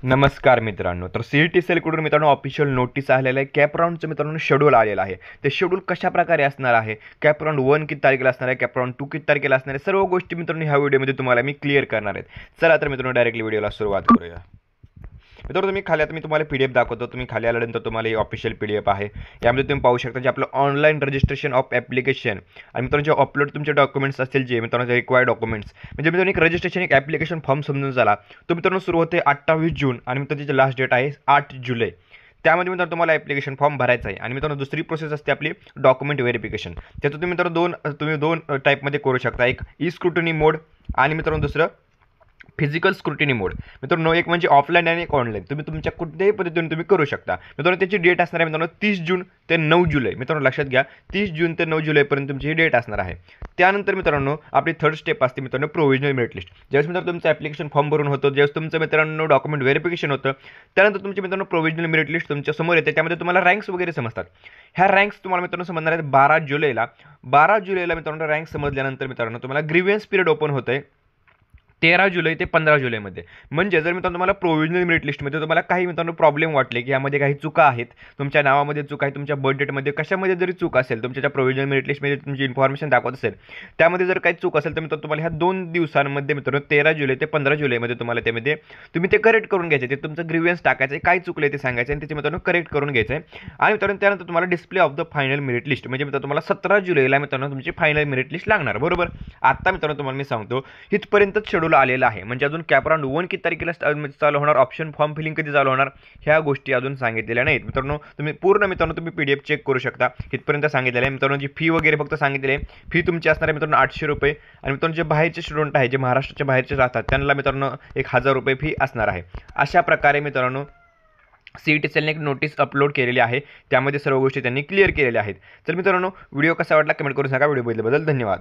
नमस्कार मित्रांनो, तर सी-ई-टी सेलकडून मित्रांनो ऑफिशियल नोटीस आलेलं आहे. कॅप राउंडचं मित्रांनो शेड्यूल आलेलं आहे. ते शेड्यूल कशाप्रकारे असणार आहे, कॅप राउंड 1 किती तारखेला असणार आहे, कॅप राउंड 2 किती तारखेला असणार आहे, सर्व गोष्टी मित्रांनो ह्या व्हिडिओमध्ये तुम्हाला मी क्लिअर करणार आहेत. चला तर मित्रांनो डायरेक्टली व्हिडिओला सुरुवात करूया. मित्रांनो तुम्ही खाली आता मी तुम्हाला PDF दाखवतो. तुम्ही खाली आल्यानंतर तुम्हाला ही ऑफिशियल PDF आहे. यामध्ये तुम्ही पाहू शकता जे आपलं ऑनलाईन रजिस्ट्रेशन ऑफ ॲप्लिकेशन आणि मित्रांनो जे अपलोड तुमचे डॉक्युमेंट्स असतील जे मित्रांनो रिक्वायर्ड डॉक्युमेंट्स म्हणजे मित्रांनो एक रजिस्ट्रेशन एक ॲप्लिकेशन फॉर्म समजून झाला तो मित्रांनो सुरू होते 28 जून आणि मित्रांनो त्याची लास्ट डेट आहे 8 जुलै. त्यामध्ये मित्रांनो तुम्हाला ॲप्लिकेशन फॉर्म भरायचा आहे आणि मित्रांनो दुसरी प्रोसेस असते आपली डॉक्युमेंट व्हेरिफिकेशन. त्याचं तुम्ही मित्रांनो दोन टाईपमध्ये करू शकता. एक ई स्क्रुटनी मोड आणि मित्रांनो दुसरं फिजिकल स्क्रुटिनी मोड. मित्रांनो एक म्हणजे ऑफलाईन आणि एक ऑनलाईन तुम्ही तुमच्या कुठल्याही पद्धतीने तुम्ही करू शकता. मित्रांनो त्याची डेट असणार आहे मित्रांनो 30 जून ते 9 जुलै. मित्रांनो लक्षात घ्या 30 जून ते 9 जुलैपर्यंत तुमची ही डेट असणार आहे. त्यानंतर मित्रांनो आपली थर्ड स्टेप असते मित्रांनो प्रोव्हिजनल मेरिट लिस्ट. ज्यावेळेस मित्रांनो तुमचं ॲप्लिकेशन फॉर्म भरून होतं, ज्यावेळेस तुमचं मित्रांनो डॉक्युमेंट व्हेरिफिकेशन होतं, त्यानंतर तुमची मित्रांनो प्रोव्हिजनल मेरिट लिस्ट तुमच्या समोर येते. त्यामध्ये तुम्हाला रँक्स वगैरे समजतात. ह्या रँक्स तुम्हाला मित्रांनो समजणार आहेत 12 जुलैला. 12 जुलैला मित्रांनो रँक समजल्यानंतर मित्रांनो तुम्हाला ग्रीव्हन्स पिरियड ओपन होतं आहे 13 जुलै ते 15 जुलैमध्ये. म्हणजे जर मित्रांनो तुम्हाला प्रोव्हिजनल मेरिट लिस्टमध्ये तुम्हाला काही मित्रांनो प्रॉब्लेम वाटले की यामध्ये काही चुका आहेत, तुमच्या नावामध्ये चूक आहे, तुमच्या बर्थ डेटमध्ये कशामध्ये जरी चूक असेल, तुमच्या ज्या प्रोव्हिजनल मेरिट लिस्टमध्ये तुमची इन्फॉर्मेशन दाखवत असेल त्यामध्ये जर काही चूक असेल तर मित्रांनो तुम्हाला ह्या 2 दिवसांमध्ये मित्रांनो 13 जुलै ते 15 जुलैमध्ये तुम्हाला त्यामध्ये तुम्ही ते करेक्ट करून घ्यायचे. ते तुमचं ग्रीव्हन्स टाकायचं आहे, काय चुकलं ते सांगायचं आणि त्याचे मित्रांनो करेक्ट करून घ्यायचं आहे. आणि मित्रांनो त्यानंतर तुम्हाला display of the final merit list म्हणजे मित्रांनो तुम्हाला 17 जुलैला मित्रांनो तुमची फायनल मेरिट लिस्ट लागणार. बरोबर. आता मित्रांनो तुम्हाला मी सांगतो इथपर्यंतच शेड्यूल आलेलं आहे. म्हणजे अजून कॅप राउंड 1 किती तारखेला चालू होणार, ऑप्शन फॉर्म फिलिंग कधी चालू होणार, ह्या गोष्टी अजून सांगितलेल्या नाहीत. मित्रांनो तुम्ही तुम्ही PDF चेक करू शकता. इथपर्यंत सांगितलेलं आहे. मित्रांनो जी फी वगैरे फक्त सांगितलेली आहे. फी तुमची असणार आहे मित्रांनो 800 रुपये आणि मित्रांनो जे बाहेरचे स्टुडंट आहे, जे महाराष्ट्राच्या बाहेरचे राहतात त्यांना मित्रांनो 1000 रुपये फी असणार आहे. अशा प्रकारे मित्रांनो सी-ई-टी सेलने एक नोटीस अपलोड केलेली आहे. त्यामध्ये सर्व गोष्टी त्यांनी क्लिअर केलेल्या आहेत. तर मित्रांनो व्हिडिओ कसा वाटला कमेंट करून सांगा. व्हिडिओ बघितल्याबद्दल धन्यवाद.